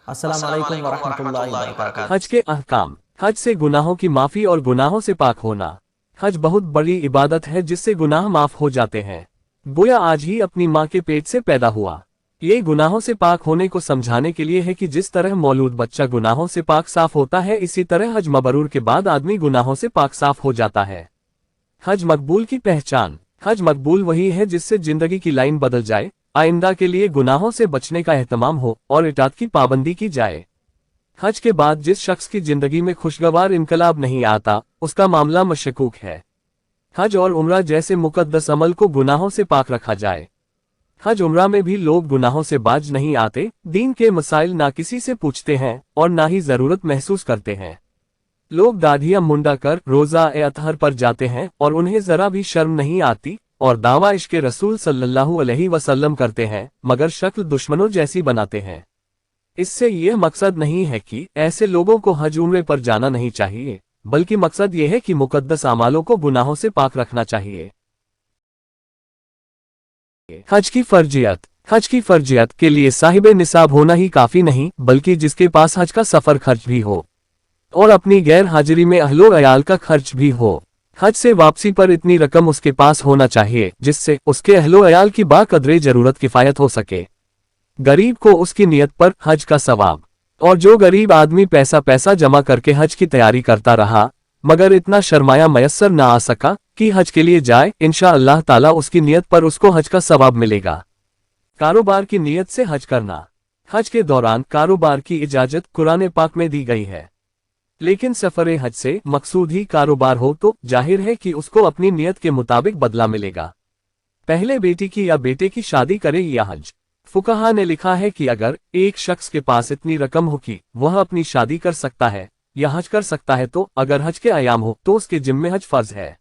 अस्सलाम वालेकुम वरहमतुल्लाहि वबरकातुहू। हज के अहकाम। हज से गुनाहों की माफ़ी और गुनाहों से पाक होना। हज बहुत बड़ी इबादत है जिससे गुनाह माफ़ हो जाते हैं। गोया आज ही अपनी माँ के पेट से पैदा हुआ। ये गुनाहों से पाक होने को समझाने के लिए है कि जिस तरह मौलूद बच्चा गुनाहों से पाक साफ होता है, इसी तरह हज मबरूर के बाद आदमी गुनाहों से पाक साफ हो जाता है। हज मकबूल की पहचान। हज मकबूल वही है जिससे जिंदगी की लाइन बदल जाए, आइंदा के लिए गुनाहों से बचने का एहतमाम हो और इताअत की पाबंदी की जाए। हज के बाद जिस शख्स की जिंदगी में खुशगवार इनकलाब नहीं आता, उसका मामला मशकूक है। हज और उम्रा जैसे मुकद्दस अमल को गुनाहों से पाक रखा जाए। हज उम्रा में भी लोग गुनाहों से बाज नहीं आते, दीन के मसाइल ना किसी से पूछते हैं और ना ही जरूरत महसूस करते हैं। लोग दाढ़ियां मुंडा कर रोजा ए अतहर पर जाते हैं और उन्हें जरा भी शर्म नहीं आती और दावा इश्क़े रसूल सल्लल्लाहु अलैहि वसल्लम करते हैं, मगर शक्ल दुश्मनों जैसी बनाते हैं। इससे यह मकसद नहीं है कि ऐसे लोगों को हज उम्रे पर जाना नहीं चाहिए, बल्कि मकसद यह है कि मुकद्दस आमालों को गुनाहों से पाक रखना चाहिए। हज की फर्जियत। हज की फर्जियत के लिए साहिब निसाब होना ही काफी नहीं, बल्कि जिसके पास हज का सफर खर्च भी हो और अपनी गैर हाजिरी में अहलो अयाल का खर्च भी हो। हज से वापसी पर इतनी रकम उसके पास होना चाहिए जिससे उसके अहलो अयाल की बाकदरे जरूरत किफायत हो सके। गरीब को उसकी नियत पर हज का सवाब। और जो गरीब आदमी पैसा जमा करके हज की तैयारी करता रहा मगर इतना शर्माया मयस्सर ना आ सका कि हज के लिए जाए, इंशाअल्लाह ताला उसकी नियत पर उसको हज का सवाब मिलेगा। कारोबार की नियत से हज करना। हज के दौरान कारोबार की इजाजत कुरान पाक में दी गई है, लेकिन सफर हज से मकसूद ही कारोबार हो तो जाहिर है कि उसको अपनी नियत के मुताबिक बदला मिलेगा। पहले बेटी की या बेटे की शादी करे या हज। फुकहा ने लिखा है कि अगर एक शख्स के पास इतनी रकम हो कि वह अपनी शादी कर सकता है या हज कर सकता है, तो अगर हज के अयाम हो तो उसके जिम्मे हज फर्ज है।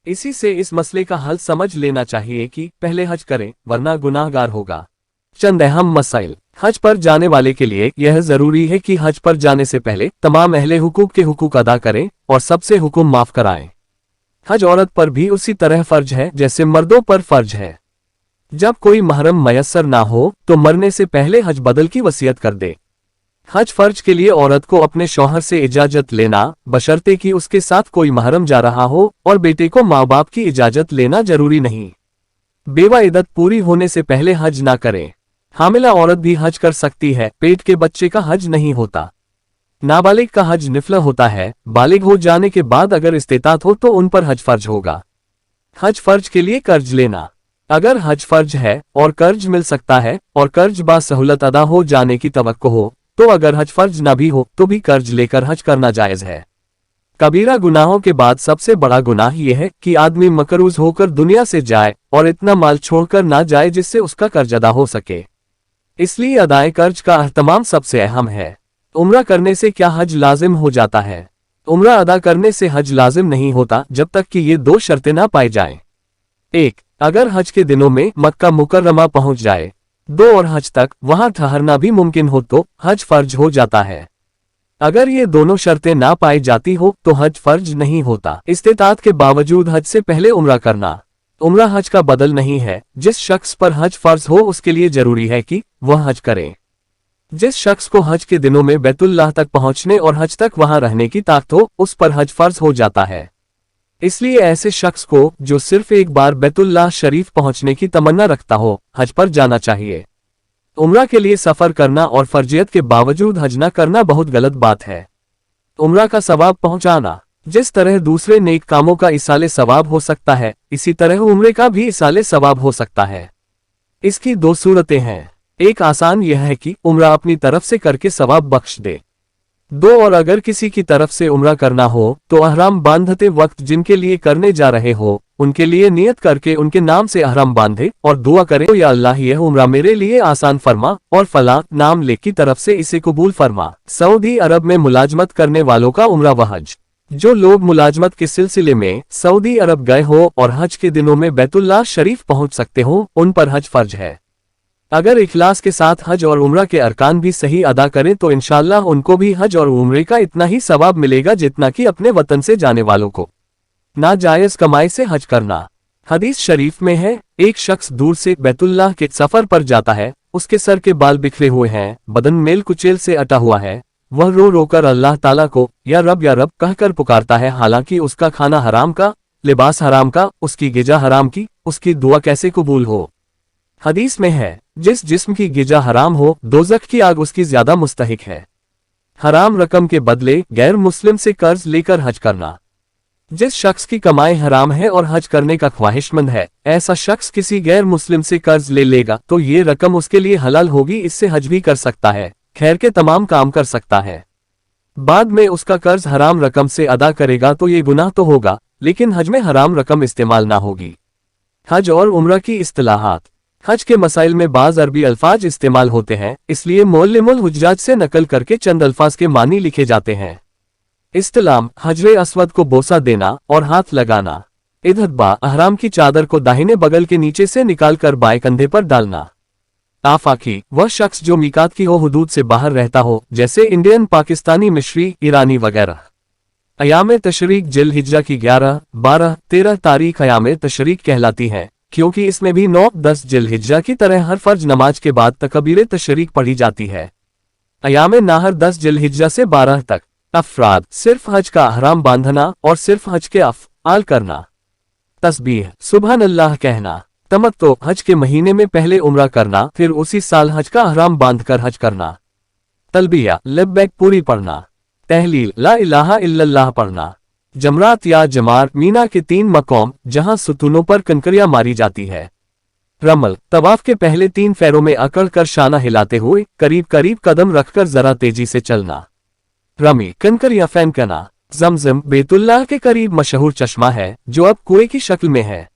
इसी से इस मसले का हल समझ लेना चाहिए कि पहले हज करें वरना गुनाहगार होगा। चंद अहम मसाइल। हज पर जाने वाले के लिए यह जरूरी है कि हज पर जाने से पहले तमाम अहले हुकूक के हुकूक अदा करें और सबसे हुक्म माफ कराएं। हज औरत पर भी उसी तरह फर्ज है जैसे मर्दों पर फर्ज है। जब कोई महरम मयस्सर ना हो तो मरने से पहले हज बदल की वसीयत कर दे। हज फर्ज के लिए औरत को अपने शौहर से इजाजत लेना, बशर्ते कि उसके साथ कोई महरम जा रहा हो, और बेटे को माँ बाप की इजाजत लेना जरूरी नहीं। बेवा इद्दत पूरी होने से पहले हज ना करे। हामिला औरत भी हज कर सकती है, पेट के बच्चे का हज नहीं होता। नाबालिग का हज निफल होता है, बालिग हो जाने के बाद अगर इस्तेताअत हो तो उन पर हज फर्ज होगा। हज फर्ज के लिए कर्ज लेना। अगर हज फर्ज है और कर्ज मिल सकता है और कर्ज बासहुलत अदा हो जाने की तवक्को हो, तो अगर हज फर्ज न भी हो तो भी कर्ज लेकर हज करना जायज है। कबीरा गुनाहों के बाद सबसे बड़ा गुनाह यह है कि आदमी मकरूज होकर दुनिया से जाए और इतना माल छोड़कर ना जाए जिससे उसका कर्ज अदा हो सके। इसलिए अदाए कर्ज का अहतमाम सबसे अहम है। उम्रा करने से क्या हज लाजिम हो जाता है? उम्रा अदा करने से हज लाजिम नहीं होता जब तक कि ये दो शर्तें ना पाई जाएं। 1. अगर हज के दिनों में मक्का मुकर्रमा पहुंच जाए। 2. और हज तक वहां ठहरना भी मुमकिन हो तो हज फर्ज हो जाता है। अगर ये दोनों शर्तें ना पाई जाती हो तो हज फर्ज नहीं होता। इस्तेताअत के बावजूद हज से पहले उम्रा करना। उम्रा हज का बदल नहीं है। जिस शख्स पर हज फर्ज हो उसके लिए जरूरी है कि वह हज करे। जिस शख्स को हज के दिनों में बैतुल्लाह तक पहुंचने और हज तक वहां रहने की ताकत हो, उस पर हज फर्ज हो जाता है। इसलिए ऐसे शख्स को जो सिर्फ एक बार बैतुल्लाह शरीफ पहुंचने की तमन्ना रखता हो, हज पर जाना चाहिए। उम्रा के लिए सफर करना और फर्जियत के बावजूद हज न करना बहुत गलत बात है। उम्रा का सवाब पहुंचाना। जिस तरह दूसरे नेक कामों का इसाले सवाब हो सकता है, इसी तरह उम्रे का भी इसाले सवाब हो सकता है। इसकी दो सूरतें हैं। एक आसान यह है कि उम्रा अपनी तरफ से करके सवाब बख्श दे। 2. और अगर किसी की तरफ से उम्रा करना हो तो अहराम बांधते वक्त जिनके लिए करने जा रहे हो उनके लिए नियत करके उनके नाम से अहराम बांधे और दुआ करे, या अल्लाह यह उम्रा मेरे लिए आसान फरमा और फला नाम लेख की तरफ से इसे कबूल फरमा। सऊदी अरब में मुलाजमत करने वालों का उम्रा व हज। जो लोग मुलाजमत के सिलसिले में सऊदी अरब गए हो और हज के दिनों में बैतुल्लाह शरीफ पहुंच सकते हो, उन पर हज फर्ज है। अगर इखलास के साथ हज और उम्रा के अरकान भी सही अदा करें तो इंशाअल्लाह उनको भी हज और उम्रे का इतना ही सवाब मिलेगा जितना कि अपने वतन से जाने वालों को। नाजायज कमाई से हज करना। हदीस शरीफ में है, एक शख्स दूर से बैतुल्लाह के सफर पर जाता है, उसके सर के बाल बिखरे हुए हैं, बदन मेल कुचेल से अटा हुआ है। वह रो रो कर अल्लाह ताला को या रब कहकर पुकारता है, हालांकि उसका खाना हराम का, लिबास हराम का, उसकी गिजा हराम की, उसकी दुआ कैसे कबूल हो। हदीस में है, जिस जिस्म की गिजा हराम हो, दोज़ख की आग उसकी ज्यादा मुस्तहिक है। हराम रकम के बदले गैर मुस्लिम से कर्ज लेकर हज करना। जिस शख्स की कमाई हराम है और हज करने का ख्वाहिशमंद है, ऐसा शख्स किसी गैर मुस्लिम से कर्ज ले लेगा तो ये रकम उसके लिए हलाल होगी, इससे हज भी कर सकता है, खैर के तमाम काम कर सकता है। बाद में उसका कर्ज हराम रकम से अदा करेगा तो ये गुनाह तो होगा, लेकिन हज में हराम रकम इस्तेमाल ना होगी। हज और उम्रा की इस्तिलाहात। हज के मसाइल में बाज अरबी अल्फाज इस्तेमाल होते हैं, इसलिए मुअल्लिमुल हुज्जाज से नकल करके चंद अल्फाज के मानी लिखे जाते हैं। इस्तिलाम, हजरे अस्वद को बोसा देना और हाथ लगाना। इधतबा, अहराम की चादर को दाहिने बगल के नीचे से निकालकर बाएं कंधे पर डालना। आफाकी, वह शख्स जो मीकात की हो हुदूद से बाहर रहता हो, जैसे इंडियन, पाकिस्तानी, मिस्री, ईरानी वगैरह। अयाम तशरीक जिल हिज्जा की 11, 12, 13 तारीख अयाम तशरीक कहलाती है, क्योंकि इसमें भी 9, 10 जिल हिज्जा की तरह हर फर्ज नमाज के बाद तकबीर तशरीक पढ़ी जाती है। अयाम नाहर 10 जिल हिज्जा से 12 तक। अफराद, सिर्फ हज का अहराम बांधना और सिर्फ हज के अफ़आल करना। तस्बीह, सुबहान अल्लाह कहना। तमत्तो, हज के महीने में पहले उम्रा करना, फिर उसी साल हज का अहराम बांधकर हज करना। तलबिया, लब्बैक पूरी पढ़ना। तहलील, ला इलाहा इल्लल्लाह पढ़ना। जमरात या जमार, मीना के 3 मकाम जहां सुतूनों पर कंकरियां मारी जाती है। रमल, तवाफ के पहले 3 फेरों में अकड़ कर शाना हिलाते हुए करीब करीब कदम रखकर जरा तेजी से चलना। रमी, कंकरियां फेंकना। जमजम, बैतुल्लाह के करीब मशहूर चश्मा है, जो अब कुएं की शक्ल में है।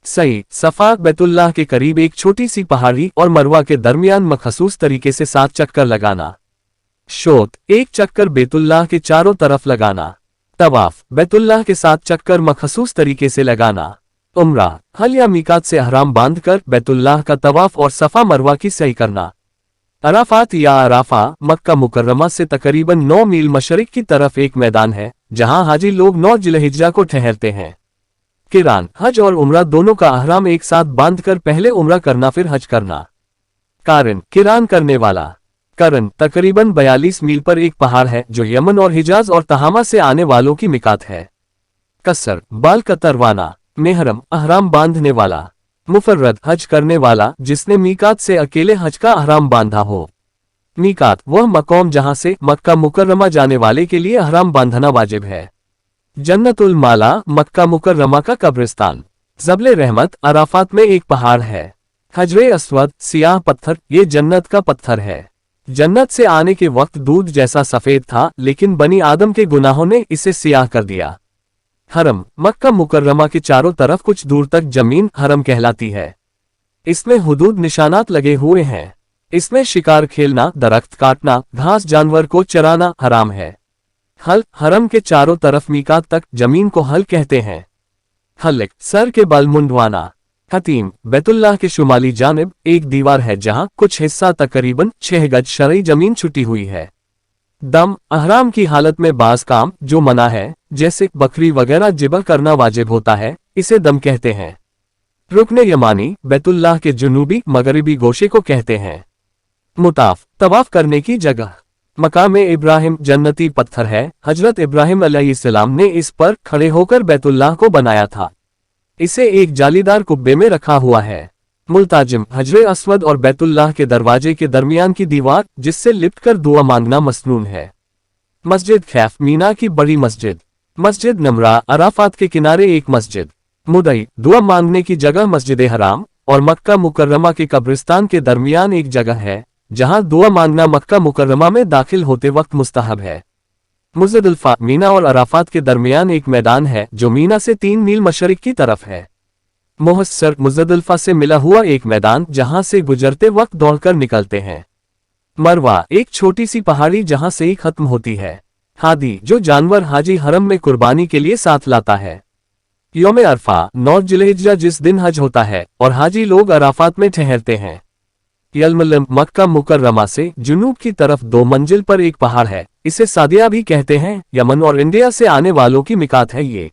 सही, सफा, बैतुल्लाह के करीब एक छोटी सी पहाड़ी और मरवा के दरमियान मखसूस तरीके से 7 चक्कर लगाना। शोत, एक चक्कर बैतुल्लाह के चारों तरफ लगाना। तवाफ, बैतुल्लाह के 7 चक्कर मखसूस तरीके से लगाना। उम्रा, हल या मीकात से अहराम बांधकर बैतुल्लाह का तवाफ और सफा मरवा की सही करना। अराफात या अराफा, मक्का मुकर्रमा से तकरीबन 9 मील मशरिक की तरफ एक मैदान है, जहां हाजी लोग 9 जिलहिज्जा को ठहरते हैं। किरान, हज और उम्रा दोनों का अहराम एक साथ बांधकर पहले उम्रा करना फिर हज करना। कारिन, किरान करने वाला। करन, तकरीबन 42 मील पर एक पहाड़ है जो यमन और हिजाज और तहामा से आने वालों की मिकात है। कसर, बाल कतरवाना। मेहरम, अहराम बांधने वाला। मुफर्रद, हज करने वाला जिसने मीकात से अकेले हज का अहराम बांधा हो। मीकात, वह मकाम जहां से मक्का मुकर्रमा जाने वाले के लिए अहराम बांधना वाजिब है। जन्नतुल माला, मक्का मुकर्रमा का कब्रिस्तान। जबले रहमत, अराफात में एक पहाड़ है। हजरे अस्वद, सियाह पत्थर, ये जन्नत का पत्थर है। जन्नत से आने के वक्त दूध जैसा सफेद था, लेकिन बनी आदम के गुनाहों ने इसे सियाह कर दिया। हरम, मक्का मुकर्रमा के चारों तरफ कुछ दूर तक जमीन हरम कहलाती है। इसमें हुदूद निशानात लगे हुए हैं। इसमें शिकार खेलना, दरख्त काटना, घास जानवर को चराना हराम है। हल, हरम के चारों तरफ मीकात तक जमीन को हल कहते हैं। हल्क, सर के बाल मुंडवाना। हतीम, बैतुल्लाह के शुमाली जानिब एक दीवार है जहां कुछ हिस्सा तकरीबन 6 गज शरई जमीन छुटी हुई है। दम, अहराम की हालत में बाज काम जो मना है, जैसे बकरी वगैरह जिबह करना वाजिब होता है, इसे दम कहते हैं। रुकने यमानी, बैतुल्लाह के जुनूबी मगरिबी गोशे को कहते हैं। मुताफ, तवाफ करने की जगह। मकाम इब्राहिम जन्नती पत्थर है, हजरत इब्राहिम अलैहिस्सलाम ने इस पर खड़े होकर बैतुल्लाह को बनाया था। इसे एक जालीदार कुब्बे में रखा हुआ है। मुल्ताजिम, हजरे अस्वद और बैतुल्लाह के दरवाजे के दरमियान की दीवार जिससे लिपटकर दुआ मांगना मसनून है। मस्जिद खैफ, मीना की बड़ी मस्जिद। मस्जिद नमरा, अराफात के किनारे एक मस्जिद। मुदई, दुआ मांगने की जगह मस्जिद हराम और मक्का मुकर्रमा के कब्रिस्तान के दरमियान एक जगह है, जहां दुआ मांगना मक्का मुकर्रमा में दाखिल होते वक्त मुस्तहब है। मुज़दलिफ़ा, मीना और अराफात के दरमियान एक मैदान है जो मीना से 3 मील मशरिक की तरफ है। मुहस्सर, मुज़दलिफ़ा से मिला हुआ एक मैदान जहां से गुजरते वक्त दौड़कर निकलते हैं। मरवा, एक छोटी सी पहाड़ी जहां से ही खत्म होती है। हादी, जो जानवर हाजी हरम में कुर्बानी के लिए साथ लाता है। यौम अरफा, 9 जिलहिज्जा जिस दिन हज होता है और हाजी लोग अराफात में ठहरते हैं। यलमलम, मक्का मुकर्रमा से जुनूब की तरफ 2 मंजिल पर एक पहाड़ है, इसे सादिया भी कहते हैं। यमन और इंडिया से आने वालों की मिकात है ये।